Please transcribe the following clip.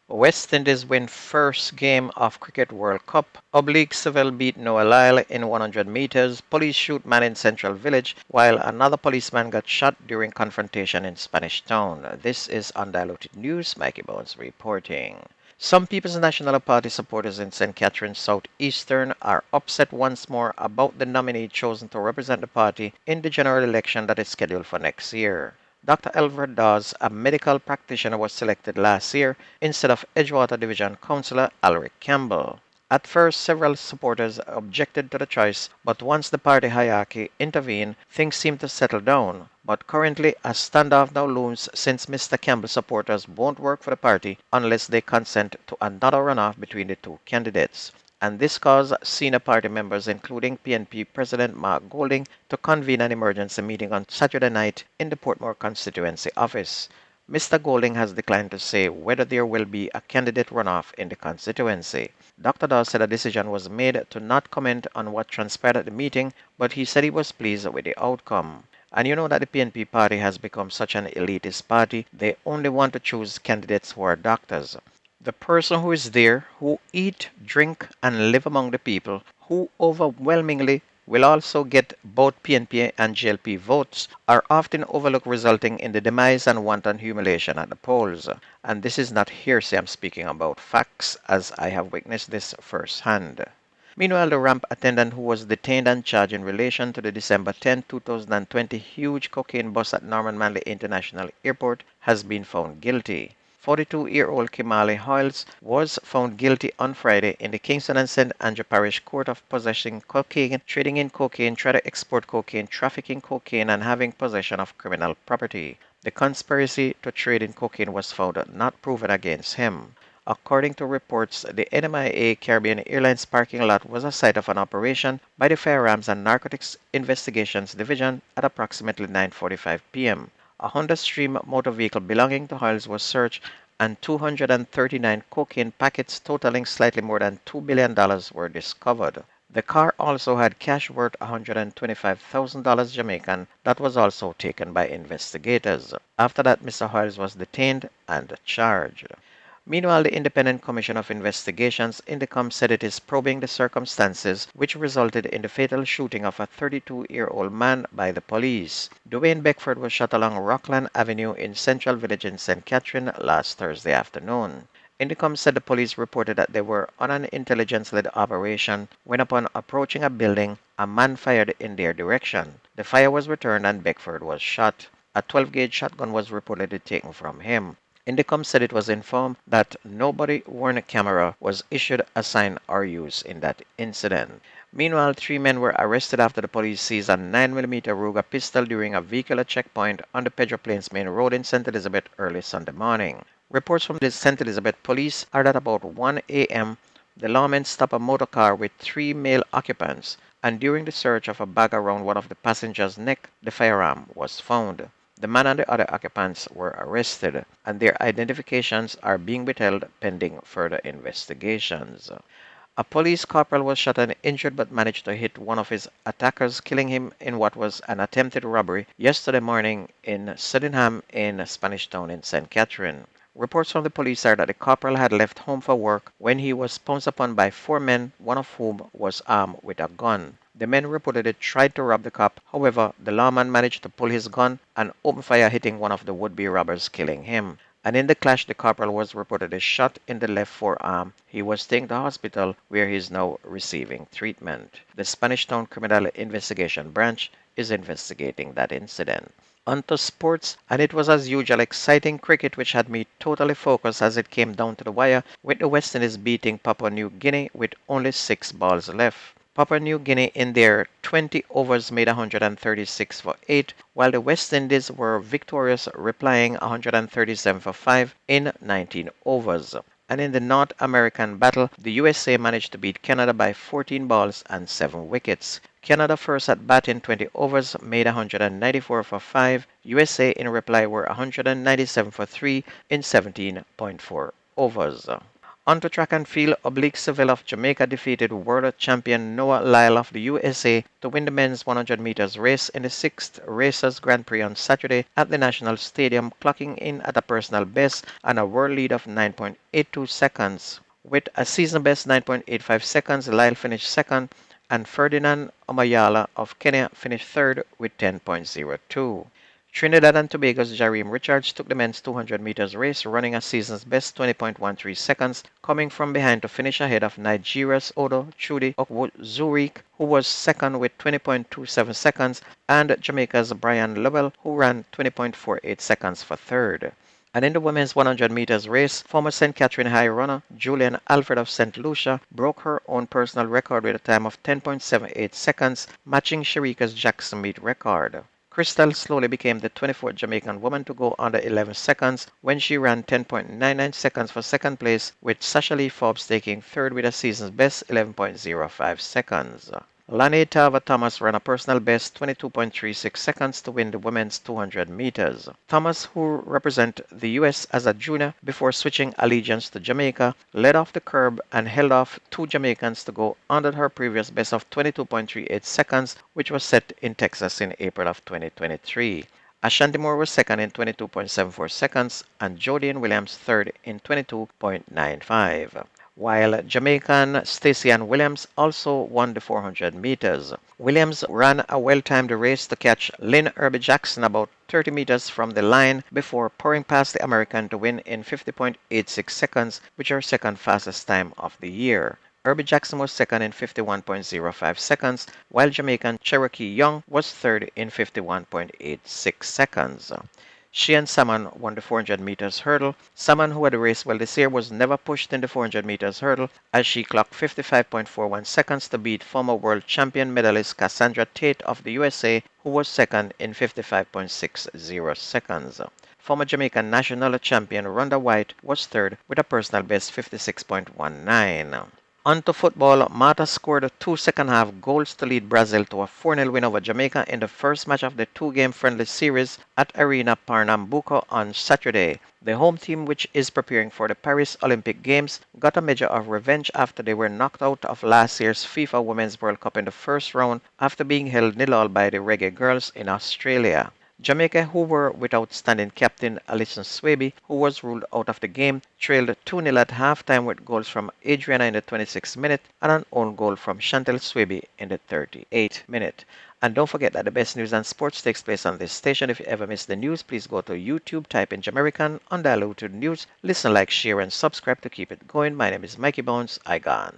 West Indies win first game of Cricket World Cup. Oblique Seville beat Noah Lyles in 100 meters. Police shoot man in Central Village while another policeman got shot during confrontation in Spanish Town. This is Undiluted News. Mikey Bones reporting. Some People's National Party supporters in St. Catharines Southeastern are upset once more about the nominee chosen to represent the party in the general election that is scheduled for next year. Dr. Elver Dawes, a medical practitioner, was selected last year instead of Edgewater Division Councillor Alric Campbell. At first, several supporters objected to the choice, but once the party hierarchy intervened, things seemed to settle down. But currently, a standoff now looms since Mr. Campbell's supporters won't work for the party unless they consent to another runoff between the two candidates. And this caused senior party members, including PNP President Mark Golding, to convene an emergency meeting on Saturday night in the Portmore constituency office. Mr. Golding has declined to say whether there will be a candidate runoff in the constituency. Dr. Dawes said a decision was made to not comment on what transpired at the meeting, but he said he was pleased with the outcome. And you know that the PNP party has become such an elitist party, they only want to choose candidates who are doctors. The person who is there, who eat, drink, and live among the people, who overwhelmingly will also get both PNP and GLP votes, are often overlooked, resulting in the demise and wanton humiliation at the polls. And this is not hearsay, I'm speaking about facts, as I have witnessed this firsthand. Meanwhile, the ramp attendant who was detained and charged in relation to the December 10, 2020 huge cocaine bust at Norman Manley International Airport has been found guilty. 42-year-old Kimali Hoyles was found guilty on Friday in the Kingston and St. Andrew Parish Court of possessing cocaine, trading in cocaine, trying to export cocaine, trafficking cocaine, and having possession of criminal property. The conspiracy to trade in cocaine was found not proven against him. According to reports, the NMIA Caribbean Airlines parking lot was a site of an operation by the Firearms and Narcotics Investigations Division at approximately 9:45 p.m. A Honda Stream motor vehicle belonging to Hoyles was searched and 239 cocaine packets totaling slightly more than $2 billion were discovered. The car also had cash worth $125,000 Jamaican that was also taken by investigators. After that, Mr. Hoyles was detained and charged. Meanwhile, the Independent Commission of Investigations Indicom said it is probing the circumstances which resulted in the fatal shooting of a 32-year-old man by the police. Dwayne Beckford was shot along Rockland Avenue in Central Village in St. Catherine last Thursday afternoon. Indicom said the police reported that they were on an intelligence-led operation when, upon approaching a building, a man fired in their direction. The fire was returned and Beckford was shot. A 12-gauge shotgun was reportedly taken from him. Indicom said it was informed that no body-worn camera was issued, assigned, or used in that incident. Meanwhile, 3 men were arrested after the police seized a 9mm Ruger pistol during a vehicular checkpoint on the Pedro Plains Main Road in St. Elizabeth early Sunday morning. Reports from the St. Elizabeth police are that about 1 a.m., the lawmen stopped a motor car with 3 male occupants, and during the search of a bag around one of the passengers' neck, the firearm was found. The man and the other occupants were arrested, and their identifications are being withheld pending further investigations. A police corporal was shot and injured but managed to hit one of his attackers, killing him in what was an attempted robbery yesterday morning in Sydenham in Spanish Town in St. Catherine. Reports from the police are that the corporal had left home for work when he was pounced upon by 4 men, one of whom was armed with a gun. The men reportedly tried to rob the cop, however, the lawman managed to pull his gun and open fire, hitting one of the would-be robbers, killing him. And in the clash, the corporal was reportedly shot in the left forearm. He was taken to hospital where he is now receiving treatment. The Spanish Town Criminal Investigation Branch is investigating that incident. Onto sports, and it was as usual exciting cricket which had me totally focused as it came down to the wire, with the West Indies beating Papua New Guinea with only 6 balls left. Papua New Guinea in their 20 overs made 136 for 8, while the West Indies were victorious, replying 137 for 5 in 19 overs. And in the North American battle, the USA managed to beat Canada by 14 balls and 7 wickets. Canada first at bat in 20 overs made 194 for 5. USA in reply were 197 for 3 in 17.4 overs. On to track and field, Oblique Seville of Jamaica defeated world champion Noah Lyles of the USA to win the men's 100 meters race in the 6th Racers Grand Prix on Saturday at the National Stadium, clocking in at a personal best and a world lead of 9.82 seconds. With a season best 9.85 seconds, Lyle finished second, and Ferdinand Omayala of Kenya finished third with 10.02. Trinidad and Tobago's Jareem Richards took the men's 200 meters race, running a season's best 20.13 seconds, coming from behind to finish ahead of Nigeria's Odo Chudi Zurich, who was second with 20.27 seconds, and Jamaica's Brian Lovell, who ran 20.48 seconds for third. And in the women's 100 meters race, former St. Catherine High runner Julian Alfred of St. Lucia broke her own personal record with a time of 10.78 seconds, matching Sharika's Jackson meet record. Crystal slowly became the 24th Jamaican woman to go under 11 seconds when she ran 10.99 seconds for second place, with Sasha Lee Forbes taking third with a season's best 11.05 seconds. Lani Tava Thomas ran a personal best 22.36 seconds to win the women's 200 meters. Thomas, who represents the U.S. as a junior before switching allegiance to Jamaica, led off the curb and held off two Jamaicans to go under her previous best of 22.38 seconds, which was set in Texas in April of 2023. Ashanti Moore was second in 22.74 seconds and Jodian Williams third in 22.95. While Jamaican Stacey Ann Williams also won the 400 meters. Williams ran a well-timed race to catch Lynn Irby Jackson about 30 meters from the line before pouring past the American to win in 50.86 seconds, which is her second fastest time of the year. Irby Jackson was second in 51.05 seconds, while Jamaican Cherokee Young was third in 51.86 seconds. Sheehan Salmon won the 400 meters hurdle. Salmon, who had raced well this year, was never pushed in the 400 meters hurdle as she clocked 55.41 seconds to beat former world champion medalist Cassandra Tate of the USA, who was second in 55.60 seconds. Former Jamaican national champion Rhonda White was third with a personal best 56.19. On to football, Mata scored two second-half goals to lead Brazil to a 4-0 win over Jamaica in the first match of the two-game friendly series at Arena Pernambuco on Saturday. The home team, which is preparing for the Paris Olympic Games, got a measure of revenge after they were knocked out of last year's FIFA Women's World Cup in the first round after being held 0-0 by the Reggae Girls in Australia. Jamaica, who were without standing captain Alison Swaby, who was ruled out of the game, trailed 2-0 at halftime with goals from Adriana in the 26th minute and an own goal from Chantel Swaby in the 38th minute. And don't forget that the best news and sports takes place on this station. If you ever miss the news, please go to YouTube, type in Jamerican Undiluted News, listen, like, share, and subscribe to keep it going. My name is Mikey Bones. I gone.